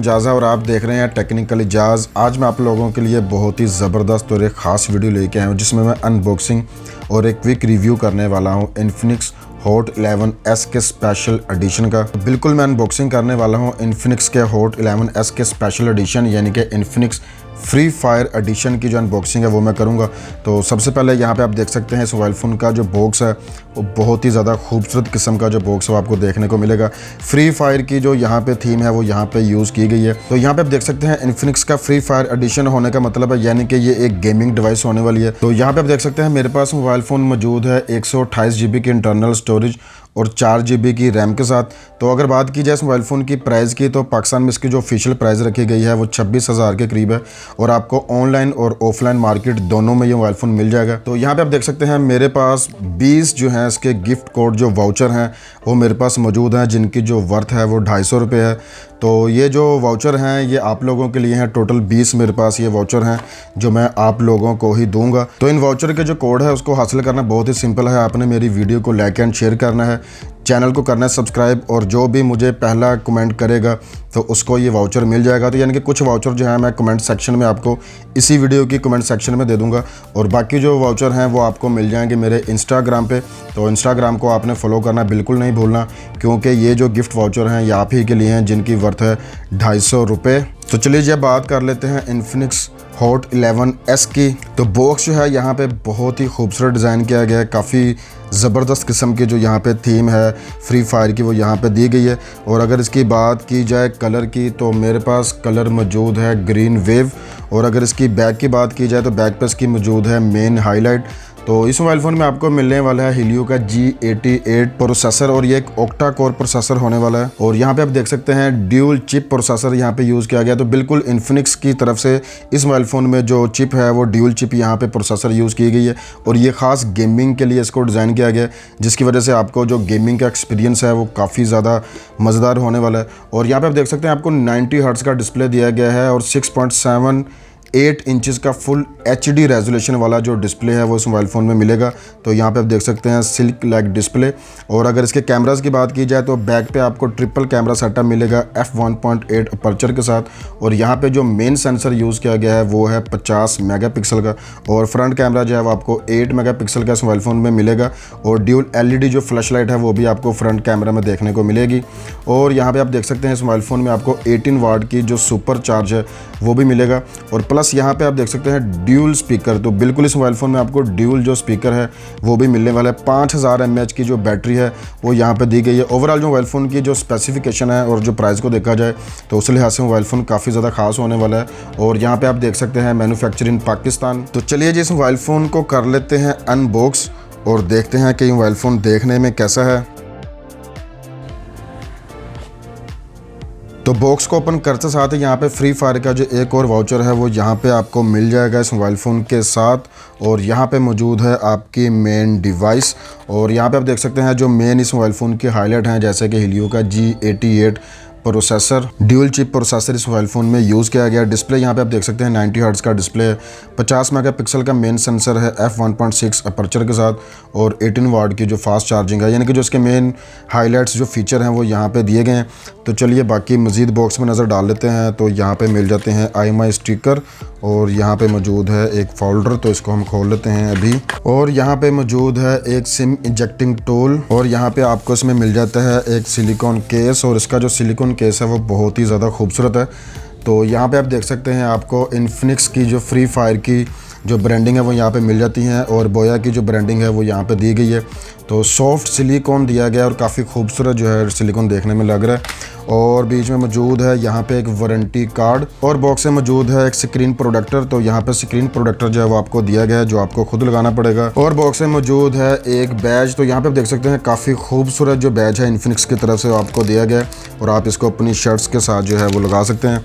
जाज़ा और आप देख रहे हैं टेक्निकल इजाज़। आज मैं आप लोगों के लिए बहुत ही ज़बरदस्त और एक ख़ास वीडियो लेके आया हूँ जिसमें मैं अनबॉक्सिंग और एक क्विक रिव्यू करने वाला हूँ इन्फिनिक्स हॉट 11S के स्पेशल एडिशन का। बिल्कुल मैं अनबॉक्सिंग करने वाला हूँ इन्फिनिक्स के हॉट 11S के स्पेशल एडिशन यानी कि इन्फिनिक्स फ्री फायर एडिशन की जो अनबॉक्सिंग है वो मैं करूंगा। तो सबसे पहले यहाँ पे आप देख सकते हैं इस मोबाइल फ़ोन का जो बॉक्स है वो बहुत ही ज़्यादा खूबसूरत किस्म का जो बॉक्स है वो आपको देखने को मिलेगा। फ्री फायर की जो यहाँ पे थीम है वो यहाँ पे यूज़ की गई है। तो यहाँ पे आप देख सकते हैं इन्फिनिक्स का फ्री फायर एडिशन होने का मतलब है यानी कि ये एक गेमिंग डिवाइस होने वाली है। तो यहाँ पे आप देख सकते हैं मेरे पास मोबाइल फ़ोन मौजूद है 128 GB की इंटरनल स्टोरेज और 4 GB की रैम के साथ। तो अगर बात की जाए इस मोबाइल फ़ोन की प्राइस की तो पाकिस्तान में इसकी जो ऑफिशियल प्राइस रखी गई है वो 26,000 के करीब है और आपको ऑनलाइन और ऑफलाइन मार्केट दोनों में ये मोबाइल फ़ोन मिल जाएगा। तो यहाँ पे आप देख सकते हैं मेरे पास 20 जो हैं इसके गिफ्ट कोड जो वाउचर हैं वो मेरे पास मौजूद हैं जिनकी जो वर्थ है वो 250 रुपये है। तो ये जो वाउचर हैं ये आप लोगों के लिए हैं। टोटल 20 मेरे पास ये वाउचर हैं जो मैं आप लोगों को ही दूंगा। तो इन वाउचर के जो कोड है उसको हासिल करना बहुत ही सिंपल है। आपने मेरी वीडियो को लाइक एंड शेयर करना है, चैनल को करना है सब्सक्राइब और जो भी मुझे पहला कमेंट करेगा तो उसको ये वाउचर मिल जाएगा। तो यानी कि कुछ वाउचर जो है मैं कमेंट सेक्शन में आपको इसी वीडियो की कमेंट सेक्शन में दे दूंगा और बाकी जो वाउचर हैं वो आपको मिल जाएंगे मेरे इंस्टाग्राम पे। तो इंस्टाग्राम को आपने फॉलो करना बिल्कुल नहीं भूलना क्योंकि ये जो गिफ्ट वाउचर हैं ये आप ही के लिए हैं जिनकी वर्थ है 250 रुपये। तो चलिए जी बात कर लेते हैं इन्फिनिक्स हॉट 11S की। तो बॉक्स जो है यहाँ पे बहुत ही खूबसूरत डिज़ाइन किया गया है। काफ़ी ज़बरदस्त किस्म की जो यहाँ पे थीम है फ्री फायर की वो यहाँ पे दी गई है। और अगर इसकी बात की जाए कलर की तो मेरे पास कलर मौजूद है ग्रीन वेव। और अगर इसकी बैक की बात की जाए तो बैक पे इसकी मौजूद है मेन हाईलाइट। तो इस मोबाइल फ़ोन में आपको मिलने वाला है हीलियो का G88 प्रोसेसर और ये एक ऑक्टा कोर प्रोसेसर होने वाला है। और यहाँ पे आप देख सकते हैं ड्यूल चिप प्रोसेसर यहाँ पे यूज़ किया गया। तो बिल्कुल इन्फिनिक्स की तरफ से इस मोबाइल फ़ोन में जो चिप है वो ड्यूल चिप यहाँ पे प्रोसेसर यूज़ की गई है और ये ख़ास गेमिंग के लिए इसको डिज़ाइन किया गया है जिसकी वजह से आपको जो गेमिंग का एक्सपीरियंस है वो काफ़ी ज़्यादा मज़ेदार होने वाला है। और यहाँ पर आप देख सकते हैं आपको 90 हर्ट्ज़ का डिस्प्ले दिया गया है और 6.78 इंचज़ का फुल HD रेजोल्यूशन वाला जो डिस्प्ले है वो इस मोबाइल फ़ोन में मिलेगा। तो यहाँ पे आप देख सकते हैं सिल्क लाइक डिस्प्ले। और अगर इसके कैमरास की बात की जाए तो बैक पे आपको ट्रिपल कैमरा सेटअप मिलेगा f1.8 अपर्चर के साथ। और यहाँ पे जो मेन सेंसर यूज़ किया गया है वो है 50 मेगापिक्सल का और फ्रंट कैमरा जो है वो आपको 8 मेगापिक्सल का इस मोबाइल फ़ोन में मिलेगा। और ड्यूल LED जो फ्लैश लाइट है वो भी आपको फ्रंट कैमरा में देखने को मिलेगी। और यहाँ पर आप देख सकते हैं इस मोबाइल फ़ोन में आपको 18 वाट की जो सुपर चार्ज है वो भी मिलेगा। और प्लस यहाँ पे आप देख सकते हैं ड्यूल स्पीकर। तो बिल्कुल इस मोबाइल फ़ोन में आपको ड्यूल जो स्पीकर है वो भी मिलने वाला है। 5000 mAh की जो बैटरी है वो यहाँ पे दी गई है। ओवरऑल जो मोबाइल फ़ोन की जो स्पेसिफिकेशन है और जो प्राइस को देखा जाए तो उस लिहाज से मोबाइल फ़ोन काफ़ी ज़्यादा खास होने वाला है। और यहाँ पे आप देख सकते हैं मैन्युफैक्चर इन पाकिस्तान। तो चलिए जी इस मोबाइल फ़ोन को कर लेते हैं अनबॉक्स और देखते हैं कि मोबाइल फ़ोन देखने में कैसा है। तो बॉक्स को ओपन करते साथ ही यहाँ पे फ्री फायर का जो एक और वाउचर है वो यहाँ पे आपको मिल जाएगा इस मोबाइल फ़ोन के साथ। और यहाँ पे मौजूद है आपकी मेन डिवाइस। और यहाँ पे आप देख सकते हैं जो मेन इस मोबाइल फ़ोन की हाईलाइट हैं जैसे कि हीलियो का G88 processor dual chip processor इस मोबाइल फ़ोन में यूज़ किया गया। डिस्प्ले यहाँ पे आप देख सकते हैं 90 हर्ट्ज़ का डिस्प्ले है। 50 मेगापिक्सल का मेन सेंसर है f1.6 अपर्चर के साथ और 18 वाट की जो फास्ट चार्जिंग है। यानी कि जो इसके मेन हाईलाइट्स जो फीचर हैं वो यहाँ पे दिए गए हैं। तो चलिए बाकी मज़ीद बॉक्स में नज़र डाल लेते हैं। तो यहाँ पे मिल जाते हैं IMEI स्टिकर और यहाँ पे मौजूद है एक फोल्डर। तो इसको हम खोल लेते हैं अभी। और यहाँ पे मौजूद है एक सिम इंजेक्टिंग टूल और यहाँ पे आपको इसमें मिल जाता है एक सिलिकॉन केस और इसका जो सिलिकॉन केस है वो बहुत ही ज़्यादा खूबसूरत है। तो यहाँ पे आप देख सकते हैं आपको इन्फिनिक्स की जो फ्री फायर की जो ब्रांडिंग है वो यहाँ पे मिल जाती हैं और बोया की जो ब्रांडिंग है वो यहाँ पे दी गई है। तो सॉफ्ट सिलिकॉन दिया गया और काफ़ी खूबसूरत जो है सिलिकॉन देखने में लग रहा है। और बीच में मौजूद है यहाँ पे एक वारंटी कार्ड और बॉक्स में मौजूद है एक स्क्रीन प्रोटेक्टर। तो यहाँ पे स्क्रीन प्रोटेक्टर जो है वो आपको दिया गया है जो आपको खुद लगाना पड़ेगा। और बॉक्स में मौजूद है एक बैज। तो यहाँ पे आप देख सकते हैं काफ़ी खूबसूरत जो बैज है इन्फिनिक्स की तरफ से आपको दिया गया है और आप इसको अपनी शर्ट्स के साथ जो है वो लगा सकते हैं।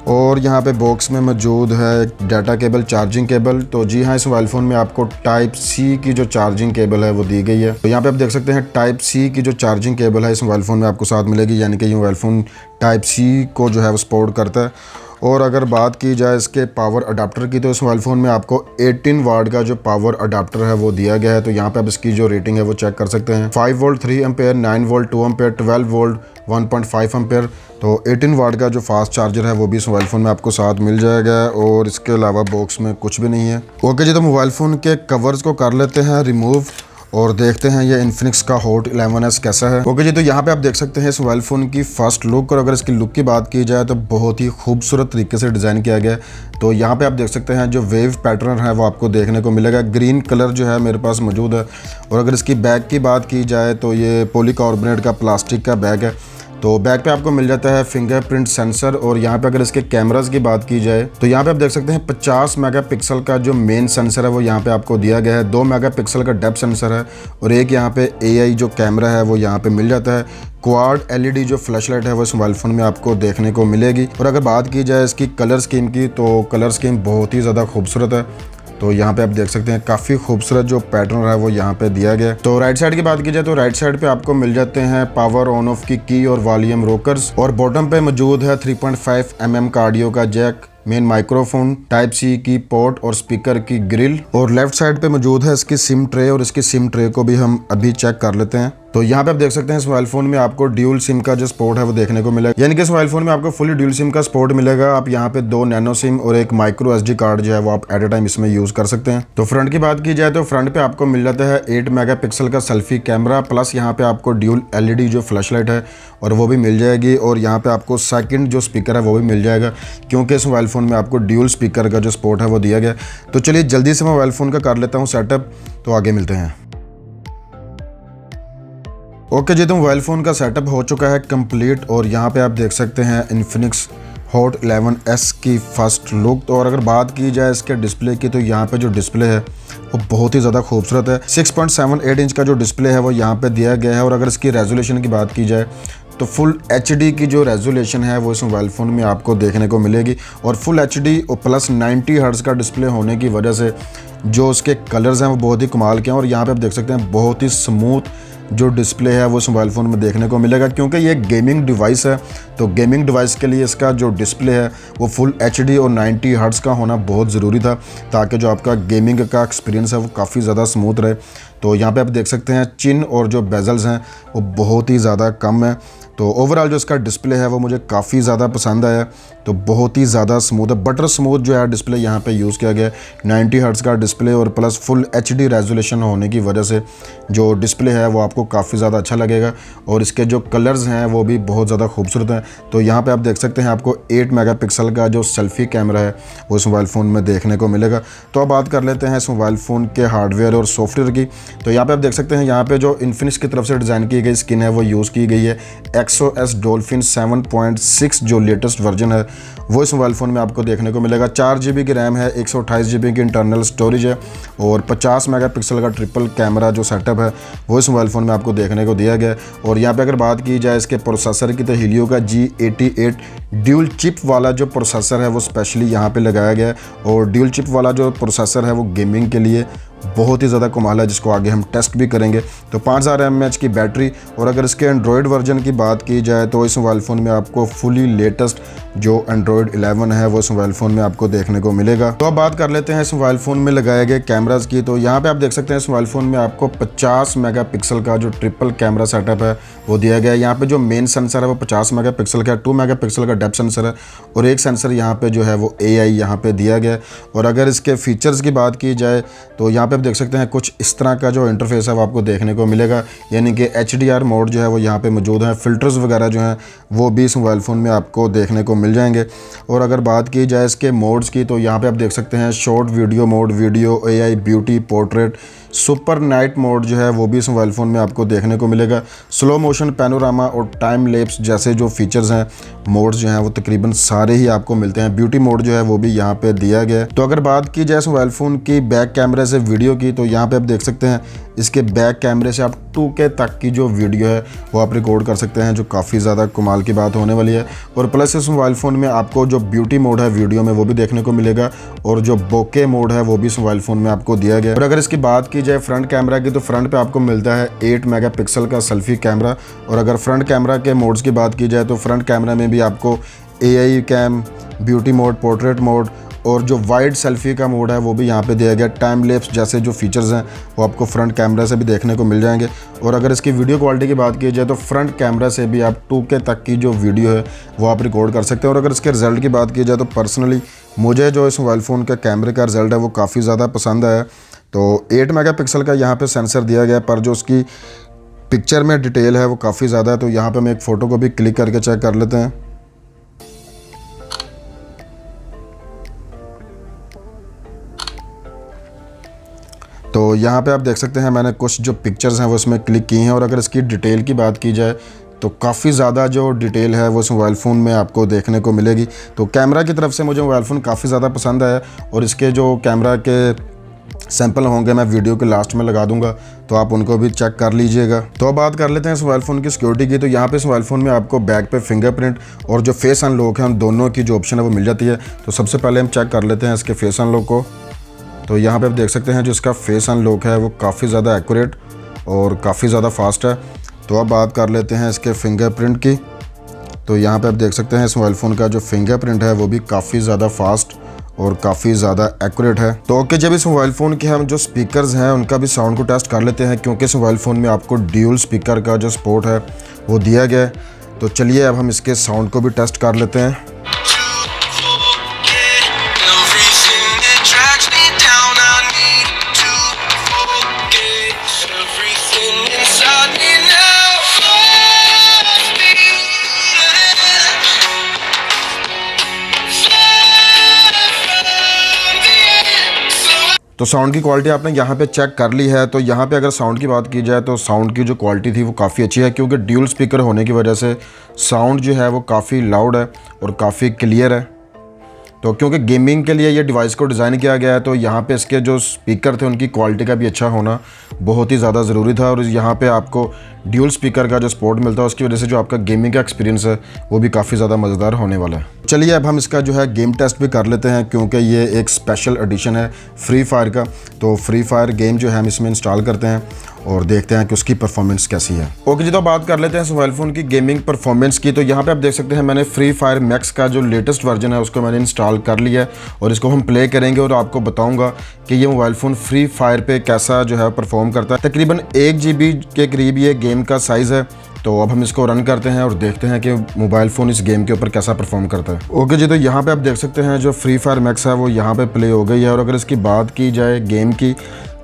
और यहाँ पे बॉक्स में मौजूद है डाटा केबल चार्जिंग केबल। तो जी हाँ इस मोबाइल फ़ोन में आपको टाइप सी की जो चार्जिंग केबल है वो दी गई है। तो यहाँ पे आप देख सकते हैं टाइप सी की जो चार्जिंग केबल है इस मोबाइल फ़ोन में आपको साथ मिलेगी यानी कि ये मोबाइल फ़ोन टाइप सी को जो है वो सपोर्ट करता है। और अगर बात की जाए इसके पावर अडाप्टर की तो इस मोबाइल फ़ोन में आपको 18 वाट का जो पावर अडाप्टर है वो दिया गया है। तो यहाँ पे आप इसकी जो रेटिंग है वो चेक कर सकते हैं। 5 volt 3 ampere, 9 volt 2 ampere, 12 volt 1.5 ampere. तो 18 वाट का जो फास्ट चार्जर है वो भी इस मोबाइल फ़ोन में आपको साथ मिल जाएगा और इसके अलावा बॉक्स में कुछ भी नहीं है। ओके जी, तो मोबाइल फ़ोन के कवर्स को कर लेते हैं रिमूव और देखते हैं ये इन्फिनिक्स का हॉट 11s कैसा है। ओके जी, तो यहाँ पे आप देख सकते हैं इस मोबाइल फ़ोन की फर्स्ट लुक, और अगर इसकी लुक की बात की जाए तो बहुत ही खूबसूरत तरीके से डिज़ाइन किया गया है। तो यहाँ पे आप देख सकते हैं जो वेव पैटर्न है वो आपको देखने को मिलेगा। ग्रीन कलर जो है मेरे पास मौजूद है। और अगर इसकी बैग की बात की जाए तो ये पॉलीकार्बोनेट का प्लास्टिक का बैग है। तो बैक पे आपको मिल जाता है फिंगरप्रिंट सेंसर। और यहाँ पे अगर इसके कैमरास की बात की जाए तो यहाँ पे आप देख सकते हैं 50 मेगापिक्सल का जो मेन सेंसर है वो यहाँ पे आपको दिया गया है। 2 मेगापिक्सल का डेप्थ सेंसर है और एक यहाँ पे AI जो कैमरा है वो यहाँ पे मिल जाता है। क्वाड LED जो फ्लैश लाइट है वो इस मोबाइल फ़ोन में आपको देखने को मिलेगी। और अगर बात की जाए इसकी कलर स्कीम की तो कलर स्कीम बहुत ही ज़्यादा खूबसूरत है। तो यहाँ पे आप देख सकते हैं काफ़ी खूबसूरत जो पैटर्न है वो यहाँ पे दिया गया है। तो राइट साइड की बात की जाए तो राइट साइड पे आपको मिल जाते हैं पावर ऑन ऑफ की और वॉल्यूम रोकर्स। और बॉटम पे मौजूद है 3.5 mm का ऑडियो का jack, main microphone, type C की पोर्ट और स्पीकर की ग्रिल। और लेफ्ट साइड पे मौजूद है इसकी सिम ट्रे, और इसकी सिम ट्रे को भी हम अभी चेक कर लेते हैं। तो यहाँ पे आप देख सकते हैं इस मोबाइल फ़ोन में आपको ड्यूल सिम का जो सपोर्ट है वो देखने को मिलेगा, यानी कि इस मोबाइल फ़ोन में आपको फुली ड्यूल सिम का सपोर्ट मिलेगा। आप यहाँ पे 2 नैनो सिम और एक माइक्रो SD कार्ड जो है वो आप एट ए टाइम इसमें यूज़ कर सकते हैं। तो फ्रंट की बात की जाए तो फ्रंट पे आपको मिल जाता है 8 मेगापिक्सल का सेल्फी कैमरा, प्लस यहाँ पे आपको ड्यूल LED जो फ्लैश लाइट है और वो भी मिल जाएगी। और यहाँ पे आपको सेकंड जो स्पीकर है वो भी मिल जाएगा, क्योंकि इस मोबाइल फ़ोन में आपको ड्यूल स्पीकर का जो सपोर्ट है वो दिया गया। तो चलिए जल्दी से मोबाइल फ़ोन का कर लेता हूँ सेटअप, तो आगे मिलते हैं। ओके जी, तो मोबाइल फ़ोन का सेटअप हो चुका है कंप्लीट। और यहाँ पे आप देख सकते हैं इन्फिनिक्स हॉट 11s की फर्स्ट लुक। तो और अगर बात की जाए इसके डिस्प्ले की तो यहाँ पे जो डिस्प्ले है वो बहुत ही ज़्यादा खूबसूरत है। 6.78 इंच का जो डिस्प्ले है वो यहाँ पे दिया गया है। और अगर इसकी रेजोल्यूशन की बात की जाए तो फुल HD की जो रेजोल्यूशन है वो इस मोबाइल फ़ोन में आपको देखने को मिलेगी। और फुल HD और प्लस 90 हर्ट्ज़ का डिस्प्ले होने की वजह से जो उसके कलर्स हैं वो बहुत ही कमाल के हैं। और यहाँ पे आप देख सकते हैं बहुत ही स्मूथ जो डिस्प्ले है वो इस मोबाइल फ़ोन में देखने को मिलेगा, क्योंकि ये गेमिंग डिवाइस है। तो गेमिंग डिवाइस के लिए इसका जो डिस्प्ले है वो फुल HD और 90 हर्ट्ज़ का होना बहुत ज़रूरी था, ताकि जो आपका गेमिंग का एक्सपीरियंस है वो काफ़ी ज़्यादा स्मूथ रहे। तो यहाँ पे आप देख सकते हैं चिन और जो बेजल्स हैं वो बहुत ही ज़्यादा कम है। तो ओवरऑल जो इसका डिस्प्ले है वो मुझे काफ़ी ज़्यादा पसंद आया। तो बहुत ही ज़्यादा स्मूथ है, बटर स्मूथ जो है डिस्प्ले यहाँ पे यूज़ किया गया है। 90 हर्ट्ज़ का डिस्प्ले और प्लस फुल HD रेजोल्यूशन होने की वजह से जो डिस्प्ले है वो आपको काफ़ी ज़्यादा अच्छा लगेगा। और इसके जो कलर्स हैं वो भी बहुत ज़्यादा खूबसूरत हैं। तो यहाँ पे आप देख सकते हैं आपको 8 मेगापिक्सल का जो सेल्फी कैमरा है वो इस मोबाइल फ़ोन में देखने को मिलेगा। तो अब बात कर लेते हैं इस मोबाइल फ़ोन के हार्डवेयर और सॉफ्टवेयर की। तो यहाँ पर आप देख सकते हैं यहाँ पर जो इन्फिनिक्स की तरफ से डिज़ाइन की गई स्किन है वो यूज़ की गई है। XOS डॉल्फिन 7.6 जो लेटेस्ट वर्जन है वो इस मोबाइल फ़ोन में आपको देखने को मिलेगा। 4 GB की रैम है, 128 GB की इंटरनल स्टोरेज है और 50 मेगापिक्सल का ट्रिपल कैमरा जो सेटअप है वो इस मोबाइल फ़ोन में आपको देखने को दिया गया है। और यहाँ पे अगर बात की जाए इसके प्रोसेसर की तो हीलियो का G88 ड्यूल चिप वाला जो प्रोसेसर है वो स्पेशली यहाँ पे लगाया गया है। और ड्यूल चिप वाला जो प्रोसेसर है वो गेमिंग के लिए बहुत ही ज़्यादा कमाल है, जिसको आगे हम टेस्ट भी करेंगे। तो 5000 mAh की बैटरी। और अगर इसके एंड्रॉयड वर्जन की बात की जाए तो इस मोबाइल फ़ोन में आपको फुली लेटेस्ट जो एंड्रॉयड 11 है वो इस मोबाइल फ़ोन में आपको देखने को मिलेगा। तो अब बात कर लेते हैं इस मोबाइल फ़ोन में लगाए गए कैमरास की। तो यहाँ पे आप देख सकते हैं इस मोबाइल फ़ोन में आपको 50 मेगापिक्सल का जो ट्रिपल कैमरा सेटअप है वो दिया गया है। यहाँ पे जो मेन सेंसर है वो 50 मेगापिक्सल का, 2 मेगापिक्सल का डेप्थ सेंसर है और एक सेंसर यहाँ पे जो है वो AI यहाँ पे दिया गया है। और अगर इसके फीचर्स की बात की जाए तो यहाँ पे आप देख सकते हैं कुछ इस तरह का जो इंटरफेस है वो आपको देखने को मिलेगा, यानी कि HDR मोड जो है वो यहाँ पे मौजूद है। फिल्टर्स वगैरह जो हैं वो भी इस मोबाइल फ़ोन में आपको देखने को मिल जाएंगे। और अगर बात की जाए इसके मोड्स की तो यहाँ पे आप देख सकते हैं short video mode, video, AI, beauty, portrait, super night mode जो है वो भी इस मोबाइल फ़ोन में आपको देखने को मिलेगा। स्लो मोशन, पैनोरामा और टाइम लैप्स जैसे जो फीचर्स हैं, मोड्स जो हैं वो तकरीबन सारे ही आपको मिलते हैं। ब्यूटी मोड जो है वो भी यहाँ पे दिया गया है। तो अगर बात की जाए इस मोबाइल फ़ोन की बैक कैमरे से वीडियो की तो यहाँ पे आप देख सकते हैं इसके बैक कैमरे से आप 2K तक की जो वीडियो है वो आप रिकॉर्ड कर सकते हैं, जो काफ़ी ज़्यादा कमाल की बात होने वाली है। और प्लस इस मोबाइल फ़ोन में आपको जो ब्यूटी मोड है वीडियो में वो भी देखने को मिलेगा और जो बोके मोड है वो भी इस मोबाइल फ़ोन में आपको दिया गया है। और अगर इसकी बात की जाए फ्रंट कैमरा की तो फ्रंट पे आपको मिलता है 8 मेगापिक्सल का सेल्फी कैमरा। और अगर फ्रंट कैमरा के मोड्स की बात की जाए तो फ्रंट कैमरा में भी आपको AI cam, beauty mode, portrait mode और जो वाइड सेल्फी का मोड है वो भी यहाँ पे दिया गया। टाइम लैप्स जैसे जो फीचर्स हैं वो आपको फ्रंट कैमरा से भी देखने को मिल जाएंगे। और अगर इसकी वीडियो क्वालिटी की बात की जाए तो फ्रंट कैमरा से भी आप 2K तक की जो वीडियो है वो आप रिकॉर्ड कर सकते हैं। और अगर इसके रिज़ल्ट की बात की जाए तो पर्सनली मुझे जो इस मोबाइल फ़ोन के कैमरे का रिज़ल्ट है वो काफ़ी ज़्यादा पसंद आया। तो 8 मेगापिक्सल का यहाँ पर सेंसर दिया गया, पर जो उसकी पिक्चर में डिटेल है वो काफ़ी ज़्यादा है। तो यहाँ पे हम एक फ़ोटो को भी क्लिक करके चेक कर लेते हैं। तो यहाँ पे आप देख सकते हैं मैंने कुछ जो पिक्चर्स हैं वो इसमें क्लिक की हैं। और अगर इसकी डिटेल की बात की जाए तो काफ़ी ज़्यादा जो डिटेल है वो इस मोबाइल फ़ोन में आपको देखने को मिलेगी। तो कैमरा की तरफ से मुझे मोबाइल फ़ोन काफ़ी ज़्यादा पसंद आया। और इसके जो कैमरा के सैंपल होंगे मैं वीडियो के लास्ट में लगा दूंगा, तो आप उनको भी चेक कर लीजिएगा। तो अब बात कर लेते हैं इस मोबाइल फ़ोन की सिक्योरिटी की। तो यहाँ पे इस मोबाइल फ़ोन में आपको बैक पे फिंगरप्रिंट और जो फेस अनलॉक है उन दोनों की जो ऑप्शन है वो मिल जाती है। तो सबसे पहले हम चेक कर लेते हैं इसके फेस अनलॉक को। तो यहाँ पे आप देख सकते हैं जो इसका फेस अनलॉक है वो काफ़ी ज़्यादा एक्यूरेट और काफ़ी ज़्यादा फास्ट है। तो अब बात कर लेते हैं इसके फिंगरप्रिंट की। तो यहाँ पे आप देख सकते हैं इस मोबाइल फ़ोन का जो फिंगरप्रिंट है वो भी काफ़ी ज़्यादा फास्ट और काफ़ी ज़्यादा एक्यूरेट है। तो ओके, जब इस मोबाइल फ़ोन के हम जो स्पीकर्स हैं उनका भी साउंड को टेस्ट कर लेते हैं, क्योंकि इस मोबाइल फ़ोन में आपको ड्यूल स्पीकर का जो सपोर्ट है वो दिया गया है। तो चलिए अब हम इसके साउंड को भी टेस्ट कर लेते हैं। तो साउंड की क्वालिटी आपने यहाँ पे चेक कर ली है। तो यहाँ पे अगर साउंड की बात की जाए तो साउंड की जो क्वालिटी थी वो काफ़ी अच्छी है, क्योंकि ड्यूल स्पीकर होने की वजह से साउंड जो है वो काफ़ी लाउड है और काफ़ी क्लियर है। तो क्योंकि गेमिंग के लिए ये डिवाइस को डिज़ाइन किया गया है, तो यहाँ पे इसके जो स्पीकर थे उनकी क्वालिटी का भी अच्छा होना बहुत ही ज़्यादा ज़रूरी था। और यहाँ पे आपको ड्यूल स्पीकर का जो सपोर्ट मिलता है उसकी वजह से जो आपका गेमिंग का एक्सपीरियंस है वो भी काफ़ी ज़्यादा मज़ेदार होने वाला है। चलिए अब हम इसका जो है गेम टेस्ट भी कर लेते हैं, क्योंकि ये एक स्पेशल एडिशन है फ्री फायर का। तो फ्री फायर गेम जो है हम इसमें इंस्टॉल करते हैं और देखते हैं कि उसकी परफॉर्मेंस कैसी है। ओके जी, तो बात कर लेते हैं इस मोबाइल फ़ोन की गेमिंग परफॉर्मेंस की। तो यहाँ पे आप देख सकते हैं मैंने फ्री फायर मैक्स का जो लेटेस्ट वर्जन है उसको मैंने इंस्टॉल कर लिया है और इसको हम प्ले करेंगे और आपको बताऊंगा कि ये मोबाइल फ़ोन फ्री फायर पे कैसा जो है परफॉर्म करता है। तकरीबन 1 GB के करीब ये गेम का साइज़ है। तो अब हम इसको रन करते हैं और देखते हैं कि मोबाइल फ़ोन इस गेम के ऊपर कैसा परफॉर्म करता है। ओके जी, तो यहाँ पे आप देख सकते हैं जो फ्री फायर मैक्स है वो यहाँ पे प्ले हो गई है। और अगर इसकी बात की जाए गेम की,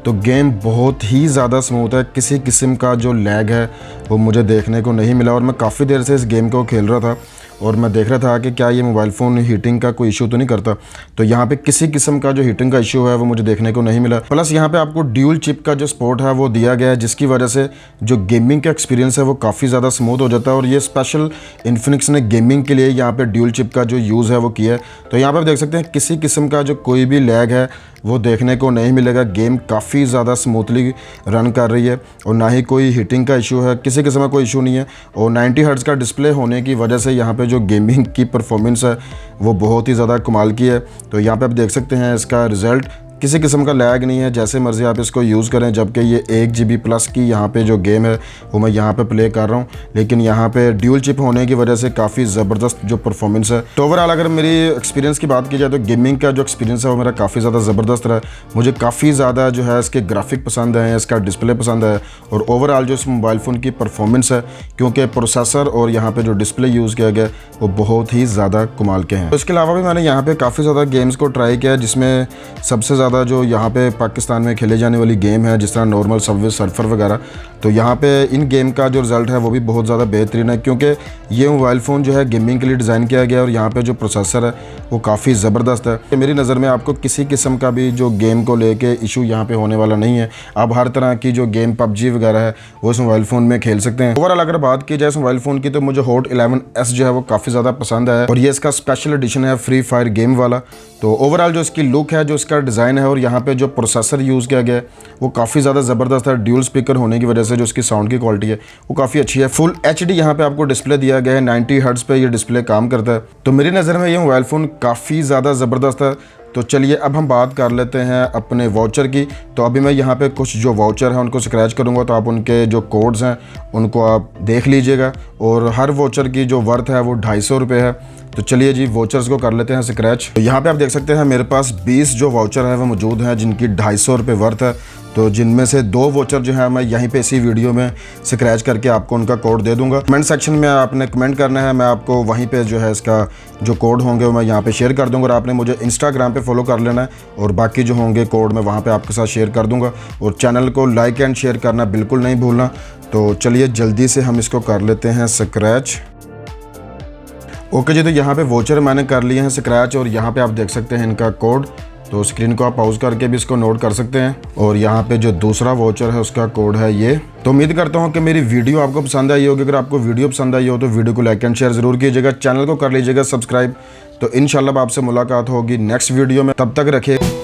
तो गेम बहुत ही ज़्यादा स्मूथ है। किसी किस्म का जो लैग है वो मुझे देखने को नहीं मिला। और मैं काफ़ी देर से इस गेम को खेल रहा था और मैं देख रहा था कि क्या ये मोबाइल फ़ोन हीटिंग का कोई इशू तो नहीं करता। तो यहाँ पे किसी किस्म का जो हीटिंग का इशू है वो मुझे देखने को नहीं मिला। प्लस यहाँ पे आपको ड्यूल चिप का जो सपोर्ट है वो दिया गया है, जिसकी वजह से जो गेमिंग का एक्सपीरियंस है वो काफ़ी ज़्यादा स्मूथ हो जाता है। और ये स्पेशल इन्फिनिक्स ने गेमिंग के लिए यहाँ पे ड्यूल चिप का जो यूज़ है वो किया है। तो यहाँ पर आप देख सकते हैं किसी किस्म का जो कोई भी लैग है वो देखने को नहीं मिलेगा। गेम काफ़ी ज़्यादा स्मूथली रन कर रही है और ना ही कोई हीटिंग का इशू है, किसी किस्म का कोई इशू नहीं है। और 90 हर्ट्ज़ का डिस्प्ले होने की वजह से यहाँ पे जो गेमिंग की परफॉर्मेंस है वो बहुत ही ज़्यादा कमाल की है। तो यहाँ पे आप देख सकते हैं इसका रिज़ल्ट, किसी किस्म का लैग नहीं है, जैसे मर्ज़ी आप इसको यूज़ करें। जबकि ये 1 GB प्लस की यहाँ पे जो गेम है वो मैं यहाँ पे प्ले कर रहा हूँ, लेकिन यहाँ पे ड्यूल चिप होने की वजह से काफ़ी ज़बरदस्त जो परफॉर्मेंस है। तो ओवरऑल अगर मेरी एक्सपीरियंस की बात की जाए तो गेमिंग का जो एक्सपीरियंस है वो मेरा काफ़ी ज़्यादा ज़बरदस्त रहा। मुझे काफ़ी ज़्यादा जो है इसके ग्राफिक पसंद है, इसका डिस्प्ले पसंद है और ओवरऑल जो इस मोबाइल फ़ोन की परफॉर्मेंस है, क्योंकि प्रोसेसर और यहाँ पर जो डिस्प्ले यूज़ किया गया वो बहुत ही ज़्यादा कमाल के हैं। तो इसके अलावा भी मैंने यहाँ पर काफ़ी ज़्यादा गेम्स को ट्राई किया, जिसमें सबसे ज़्यादा जो यहाँ पे पाकिस्तान में खेले जाने वाली गेम है जिस तरह नॉर्मल सबवे सर्फर वगैरह। तो यहाँ पे इन गेम का जो रिज़ल्ट है वो भी बहुत ज़्यादा बेहतरीन है, क्योंकि ये मोबाइल फ़ोन जो है गेमिंग के लिए डिज़ाइन किया गया है और यहाँ पे जो प्रोसेसर है वो काफ़ी ज़बरदस्त है। मेरी नज़र में आपको किसी किस्म का भी जो गेम को लेके इशू यहाँ पे होने वाला नहीं है। आप हर तरह की जो गेम PUBG वगैरह है वो इस मोबाइल फ़ोन में खेल सकते हैं। ओवरऑल अगर बात की जाए इस मोबाइल फ़ोन की, तो मुझे Hot 11S जो है वो काफ़ी ज़्यादा पसंद है और ये इसका स्पेशल एडिशन है फ्री फायर गेम वाला। तो ओवरऑल जो इसकी लुक है, जो इसका डिज़ाइन है और यहाँ पे जो प्रोसेसर यूज़ किया गया है वो काफ़ी ज़्यादा ज़बरदस्त है। ड्यूल स्पीकर होने की वजह से जो इसकी साउंड की क्वालिटी है वो काफ़ी अच्छी है। फुल HD यहाँ पे आपको डिस्प्ले दिया गया है, 90 हर्ट्ज़ पे ये डिस्प्ले काम करता है। तो मेरी नज़र में ये मोबाइल फ़ोन काफ़ी ज़्यादा ज़बरदस्त है। तो चलिए अब हम बात कर लेते हैं अपने वाउचर की। तो अभी मैं यहाँ पे कुछ जो वाउचर हैं उनको स्क्रैच करूँगा, तो आप उनके जो कोड्स हैं उनको आप देख लीजिएगा। और हर वाउचर की जो वर्थ है वो 250 रुपये है। तो चलिए जी वाउचर्स को कर लेते हैं स्क्रैच। तो यहाँ पे आप देख सकते हैं मेरे पास 20 जो वाउचर है वो मौजूद हैं जिनकी 250 रुपये वर्थ है। तो जिनमें से 2 वाउचर जो है मैं यहीं पे इसी वीडियो में स्क्रैच करके आपको उनका कोड दे दूंगा। कमेंट सेक्शन में आपने कमेंट करना है, मैं आपको वहीं पे जो है इसका जो कोड होंगे वो मैं यहाँ पे शेयर कर दूंगा। और आपने मुझे इंस्टाग्राम पे फॉलो कर लेना है और बाकी जो होंगे कोड मैं वहाँ पे आपके साथ शेयर कर दूंगा। और चैनल को लाइक एंड शेयर करना बिल्कुल नहीं भूलना। तो चलिए जल्दी से हम इसको कर लेते हैं स्क्रैच। ओके जी, तो यहाँ पे वाउचर मैंने कर लिए हैं स्क्रैच और यहाँ पे आप देख सकते हैं इनका कोड। तो स्क्रीन को आप पॉज करके भी इसको नोट कर सकते हैं। और यहाँ पे जो दूसरा वाउचर है उसका कोड है ये। तो उम्मीद करता हूँ कि मेरी वीडियो आपको पसंद आई होगी। अगर आपको वीडियो पसंद आई हो तो वीडियो को लाइक एंड शेयर ज़रूर कीजिएगा, चैनल को कर लीजिएगा सब्सक्राइब। तो इंशाल्लाह आपसे मुलाकात होगी नेक्स्ट वीडियो में, तब तक रखिए।